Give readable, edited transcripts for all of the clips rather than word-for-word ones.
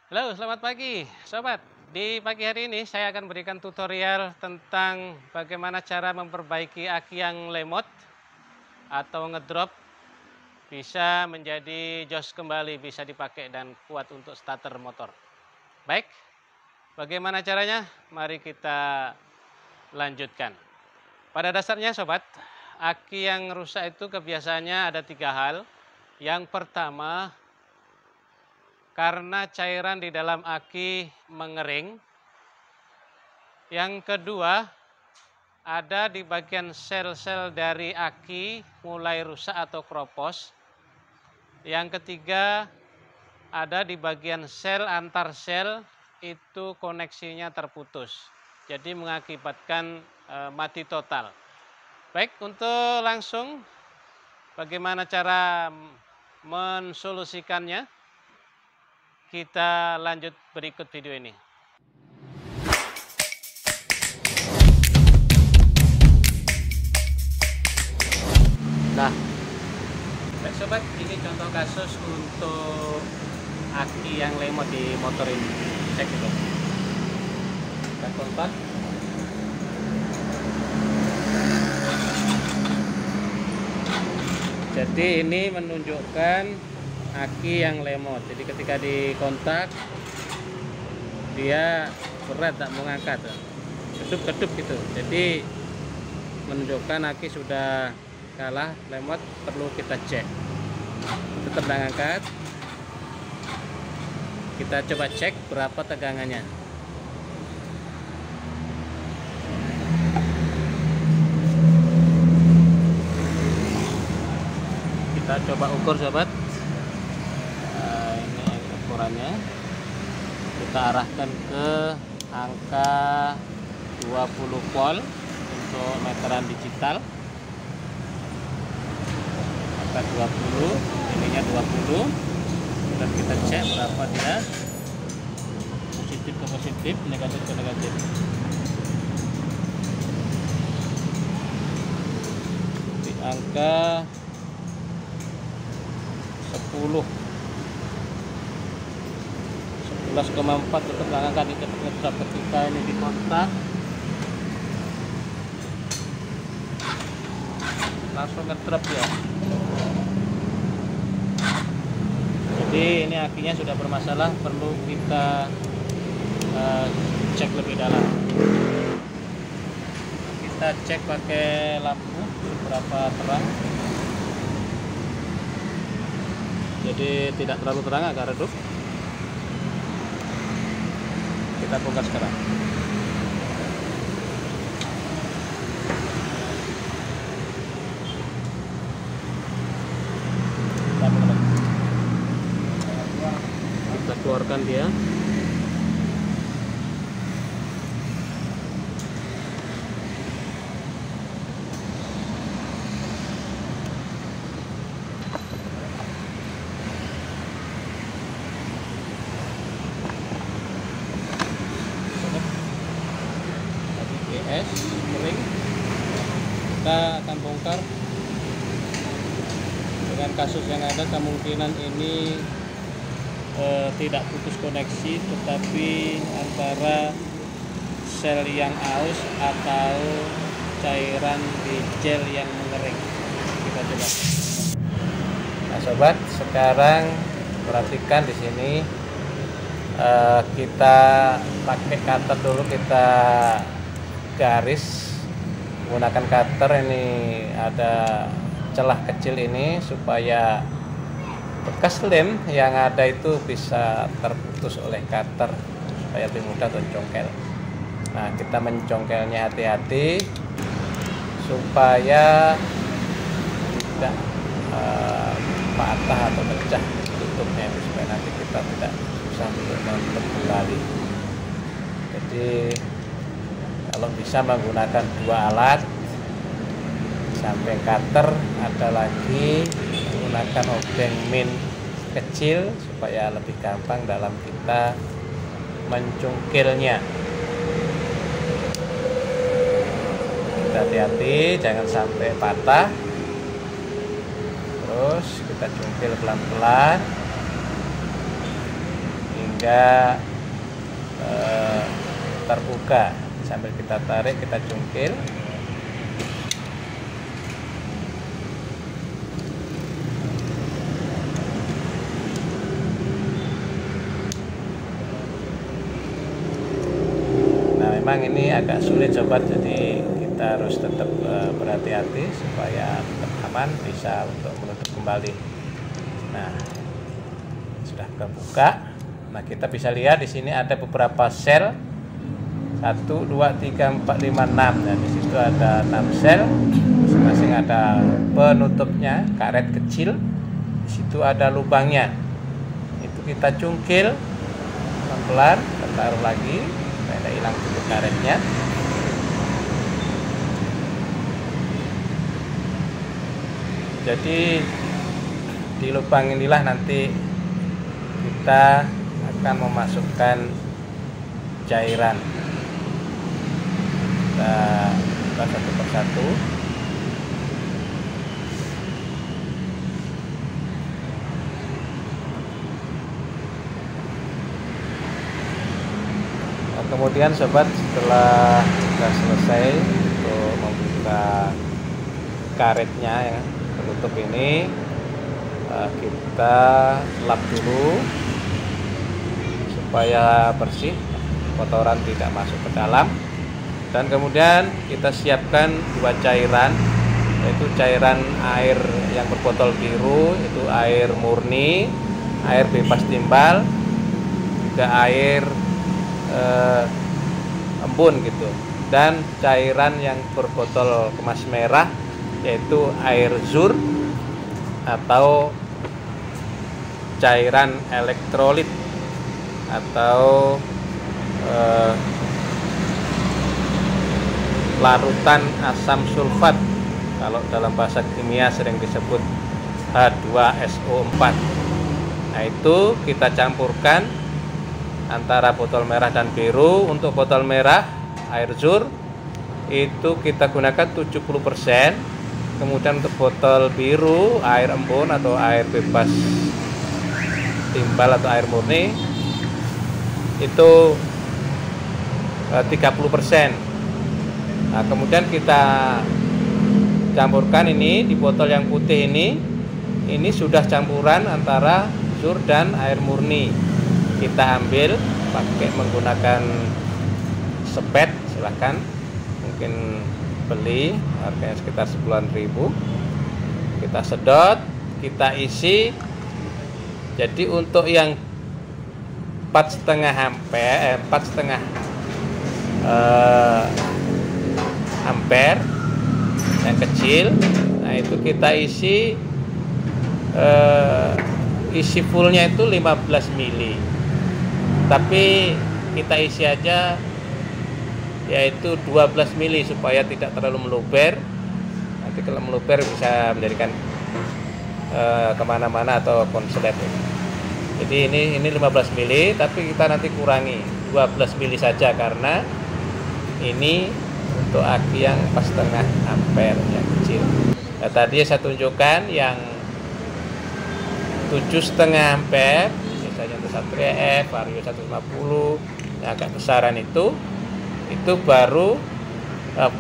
Halo, selamat pagi, sobat. Di pagi hari ini saya akan berikan tutorial tentang bagaimana cara memperbaiki aki yang lemot atau ngedrop bisa menjadi jos kembali, bisa dipakai dan kuat untuk starter motor. Baik, bagaimana caranya? Mari kita lanjutkan. Pada dasarnya sobat, aki yang rusak itu kebiasaannya ada tiga hal. Yang pertama, karena cairan di dalam aki mengering. Yang kedua, ada di bagian sel-sel dari aki mulai rusak atau kropos. Yang ketiga, ada di bagian sel antar sel itu koneksinya terputus. Jadi mengakibatkan mati total. Baik, untuk langsung bagaimana cara mensolusikannya, kita lanjut berikut video ini. Nah, baik sobat, ini contoh kasus untuk aki yang lemot di motor ini. Cek itu. Kita kontak. Jadi ini menunjukkan aki yang lemot. Jadi ketika dikontak dia berat, tak mau ngangkat, kedup-kedup gitu. Jadi menunjukkan aki sudah kalah lemot, perlu kita cek. Tetap angkat. Kita coba cek berapa tegangannya. Kita coba ukur sobat. Nah, ini ukurannya. Kita arahkan ke angka 20 volt untuk meteran digital. Angka 20, ininya 20. Dan kita cek berapa dia. Positif ke positif, negatif ke negatif. Di angka 10, 11,4 tetap angka ngedrop ketika ini di kontak. Langsung ngedrop ya. Jadi ini akinya sudah bermasalah, perlu kita cek lebih dalam. Kita cek pakai lampu seberapa terang. Jadi tidak terlalu terang, agak redup. Kita bongkar sekarang. Kita keluarkan dia. GS kering. Kita akan bongkar. Dengan kasus yang ada, kemungkinan ini tidak putus koneksi, tetapi antara sel yang aus atau cairan di gel yang mengering. Kita coba. Nah sobat, sekarang perhatikan di sini. Kita pakai cutter dulu, kita garis menggunakan cutter. Ini ada celah kecil ini supaya bekas lem yang ada itu bisa terputus oleh cutter supaya lebih mudah mencongkel. Nah, kita mencongkelnya hati-hati supaya tidak patah atau pecah tutupnya, supaya nanti kita tidak susah untuk menutup kembali. Jadi kalau bisa menggunakan dua alat, samping cutter ada lagi menggunakan obeng min kecil supaya lebih gampang dalam kita mencungkilnya. Kita hati-hati jangan sampai patah. Terus kita cungkil pelan-pelan sehingga terbuka. Sambil kita tarik, kita cungkil. Nah, memang ini agak sulit sobat, jadi kita harus tetap berhati-hati supaya tetap aman, bisa untuk menutup kembali. Nah, sudah kebuka. Nah, kita bisa lihat di sini ada beberapa sel. 1, 2, 3, 4, 5, 6. Nah, di situ ada 6 sel. Masing-masing ada penutupnya, karet kecil. Di situ ada lubangnya. Itu kita cungkil pelan-pelan, kita taruh lagi supaya hilang tutup karetnya. Jadi di lubang inilah nanti kita akan memasukkan cairan. Kita buka satu persatu. Nah, kemudian sobat, setelah sudah selesai untuk membuka karetnya ya, penutup ini, kita lap dulu supaya bersih, kotoran tidak masuk ke dalam. Dan kemudian kita siapkan 2 cairan, yaitu cairan air yang berbotol biru, itu air murni, air bebas timbal, juga air embun gitu. Dan cairan yang berbotol kemas merah, yaitu air zur atau cairan elektrolit atau larutan asam sulfat, kalau dalam bahasa kimia sering disebut H2SO4. Nah, itu kita campurkan antara botol merah dan biru. Untuk botol merah air zur itu kita gunakan 70%. Kemudian untuk botol biru air embun atau air bebas timbal atau air murni itu 30%. Nah, kemudian kita campurkan ini di botol yang putih ini sudah campuran antara zur dan air murni. Kita ambil pakai menggunakan sepet, silahkan, mungkin beli harganya sekitar 10.000. Kita sedot, kita isi. Jadi untuk yang 4,5 ampere yang kecil, nah itu kita isi fullnya itu 15 mili, tapi kita isi aja yaitu 12 mili supaya tidak terlalu meluber. Nanti kalau meluber bisa menjadikan kemana-mana atau konslet. Jadi ini 15 mili, tapi kita nanti kurangi 12 mili saja karena ini untuk aki yang 4,5 ampere yang kecil. Nah, tadi saya tunjukkan yang 7,5 ampere, misalnya untuk Satria F, Vario 150, yang agak besaran itu baru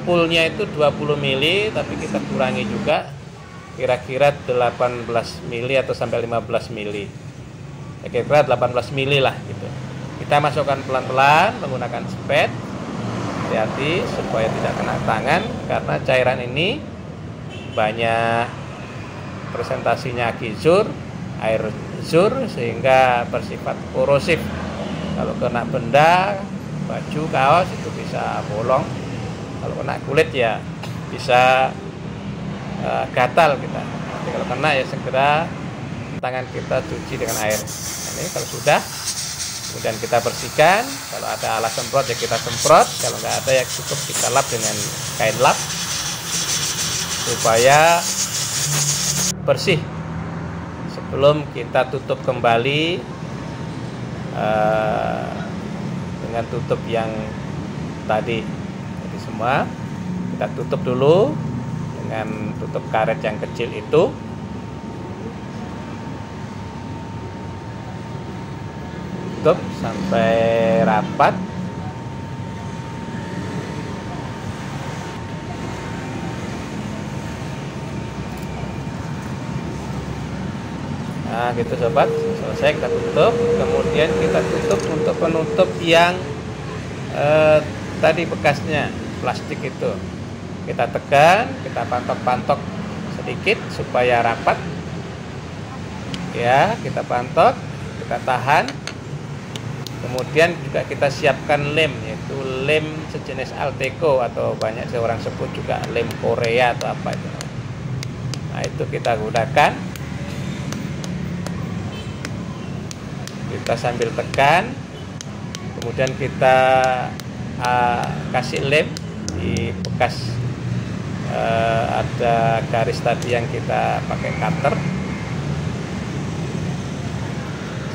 fullnya itu 20 mili, tapi kita kurangi juga kira-kira 18 mili atau sampai 15 mili. Ya, kira-kira 18 mili lah gitu. Kita masukkan pelan-pelan menggunakan spet. Hati-hati supaya tidak kena tangan karena cairan ini banyak presentasinya aki zur, air zur, sehingga bersifat korosif. Kalau kena benda, baju, kaos itu bisa bolong. Kalau kena kulit ya bisa gatal kita. Jadi kalau kena ya segera tangan kita cuci dengan air. Ini kalau sudah, kemudian kita bersihkan. Kalau ada alat semprot ya kita semprot. Kalau nggak ada ya cukup kita lap dengan kain lap supaya bersih. Sebelum kita tutup kembali dengan tutup yang tadi. Jadi semua kita tutup dulu dengan tutup karet yang kecil itu. tutup sampai rapat. Nah gitu sobat, selesai kita tutup. Kemudian kita tutup untuk penutup yang tadi bekasnya plastik itu. Kita tekan, kita pantok-pantok sedikit supaya rapat. Ya, kita pantok, kita tahan. Kemudian juga kita siapkan lem, yaitu lem sejenis Alteco atau banyak orang sebut juga lem Korea atau apa itu. Nah itu kita gunakan. Kita sambil tekan, kemudian kita kasih lem di bekas ada garis tadi yang kita pakai cutter,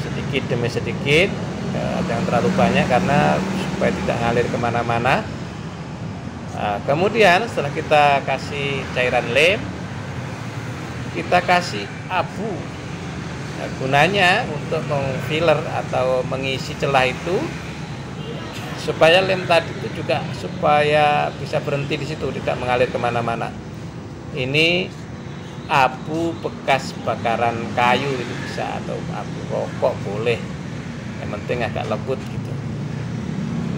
sedikit demi sedikit, jangan terlalu banyak karena supaya tidak ngalir kemana-mana. Nah, kemudian setelah kita kasih cairan lem, kita kasih abu. Nah, gunanya untuk mengfiller atau mengisi celah itu supaya lem tadi itu juga supaya bisa berhenti di situ, tidak mengalir kemana-mana. Ini abu bekas bakaran kayu itu bisa, atau abu rokok boleh, yang penting agak lembut gitu.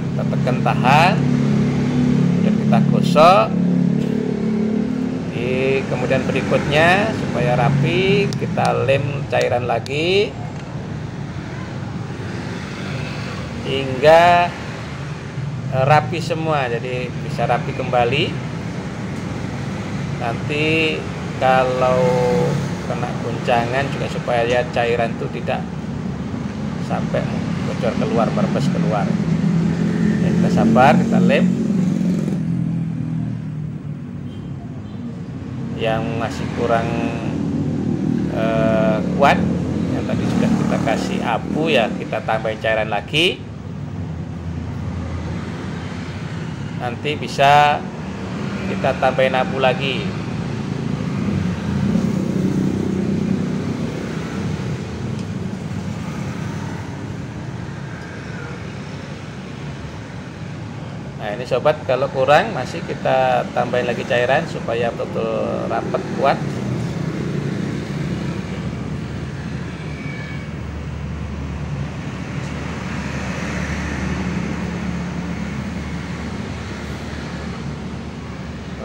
Kita tekan tahan, kemudian kita gosok. Kemudian berikutnya supaya rapi kita lem cairan lagi hingga rapi semua, jadi bisa rapi kembali. Nanti kalau kena guncangan juga supaya cairan itu tidak sampai bocor keluar, merebes keluar. Ya, kita sabar, kita lem. Yang masih kurang kuat, yang tadi sudah kita kasih abu, ya kita tambahin cairan lagi. Nanti bisa kita tambahin abu lagi. Nah ini sobat, kalau kurang masih kita tambahin lagi cairan supaya betul-betul rapat kuat.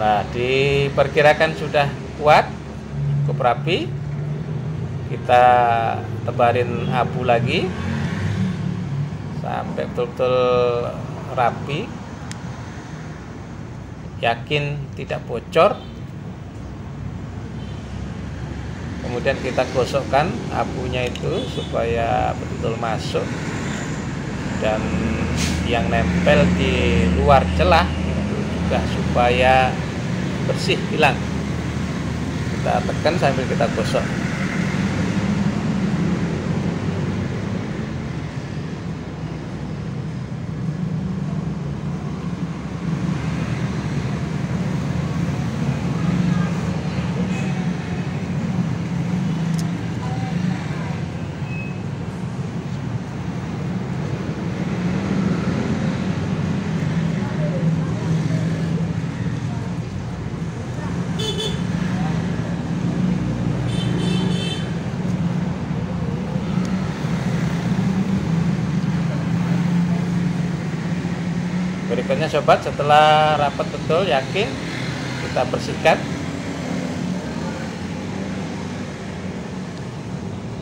Nah diperkirakan sudah kuat, cukup rapi. Kita tebarin abu lagi sampai betul-betul rapi. Yakin tidak bocor. Kemudian kita gosokkan abunya itu supaya betul masuk, dan yang nempel di luar celah itu juga supaya bersih, hilang. Kita tekan sambil kita gosok. Berikutnya sobat, setelah rapat betul, yakin, kita bersihkan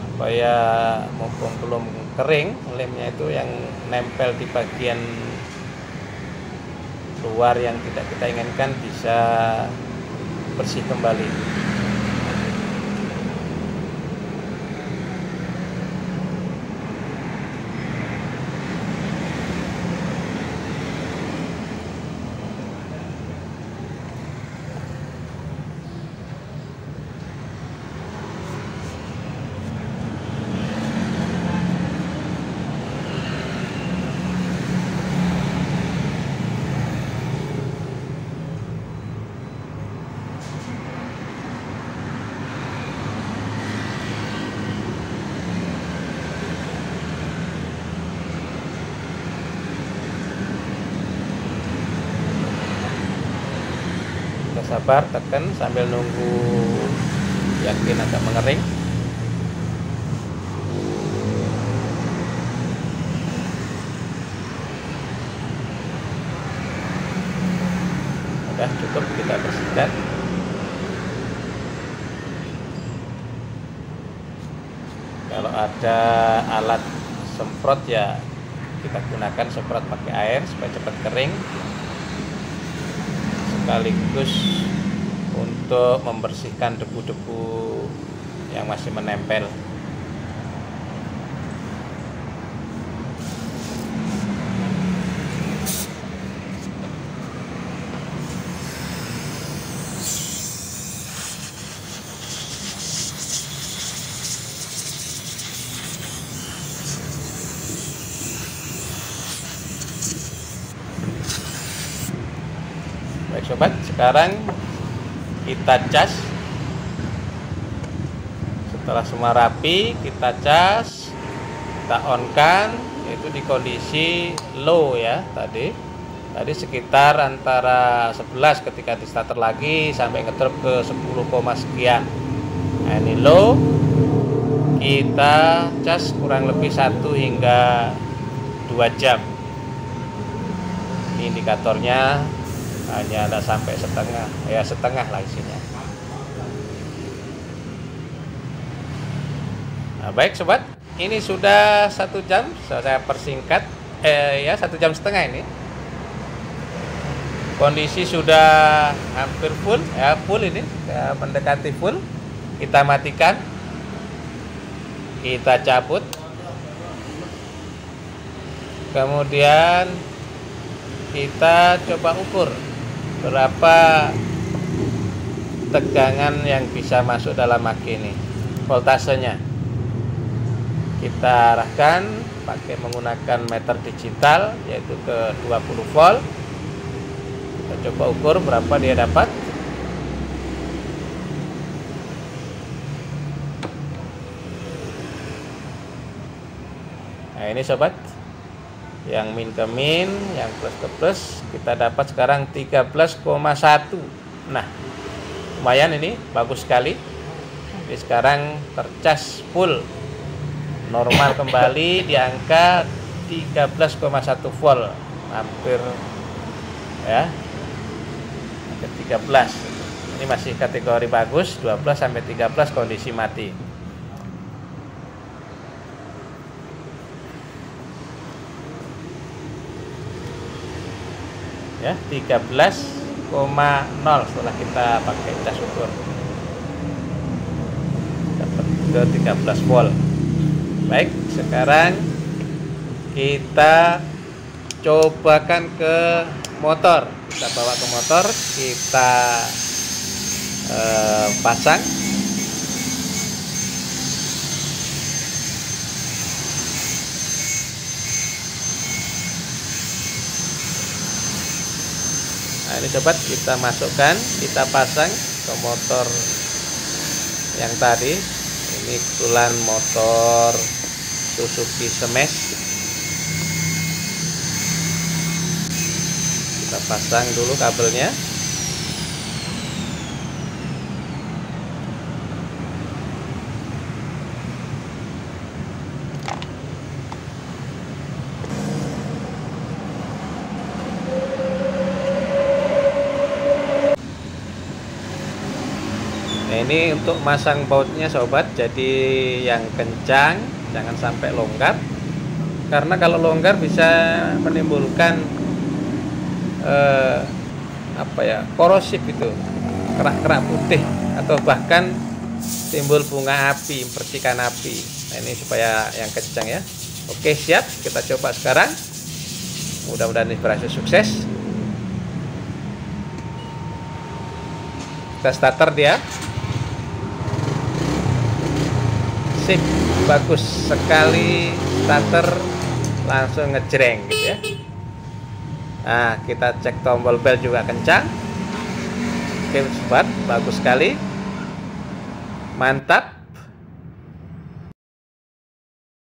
supaya mumpung belum kering lemnya itu yang nempel di bagian luar yang tidak kita inginkan bisa bersih kembali. sabar, tekan sambil nunggu yakin agak mengering. Udah cukup, kita bersihkan. Kalau ada alat semprot ya kita gunakan semprot pakai air supaya cepat kering, sekaligus untuk membersihkan debu-debu yang masih menempel. Baik sobat, sekarang kita cas. Setelah semua rapi, kita cas, kita on kan, yaitu di kondisi low ya tadi sekitar antara 11 ketika di starter lagi sampai ngedrop ke 10, sekian. Nah ini low, kita cas kurang lebih 1 hingga 2 jam. Ini indikatornya hanya ada sampai setengah lah isinya. Nah, baik sobat, ini sudah 1 jam, saya persingkat 1 jam setengah ini. Kondisi sudah hampir full, full ini mendekati full. Kita matikan, kita cabut, kemudian kita coba ukur berapa tegangan yang bisa masuk dalam aki ini, voltasenya. Kita arahkan pakai menggunakan meter digital yaitu ke 20 volt. Kita coba ukur berapa dia dapat. Nah ini sobat, yang min ke min, yang plus ke plus, kita dapat sekarang 13,1. Nah, lumayan ini, bagus sekali. Jadi sekarang tercas full, normal kembali di angka 13,1 volt, hampir ya, hampir 13. Ini masih kategori bagus, 12 sampai 13 kondisi mati. Ya, 13,0 setelah kita pakai cas ukur dapat ke 13 volt. Baik, sekarang kita cobakan ke motor. Kita bawa ke motor, kita pasang. Nah ini sobat, kita masukkan, kita pasang ke motor yang tadi. Ini kebetulan motor Suzuki Smash. Kita pasang dulu kabelnya. Nah ini untuk masang bautnya sobat, jadi yang kencang, jangan sampai longgar, karena kalau longgar bisa menimbulkan korosif itu, kerak-kerak putih, atau bahkan timbul bunga api, percikan api. Nah ini supaya yang kencang ya. Oke siap, kita coba sekarang. Mudah-mudahan ini berhasil sukses. Kita starter dia. Sip, bagus sekali, starter langsung ngejreng gitu ya. Nah kita cek tombol bel juga kencang. Oke sobat, bagus sekali, mantap.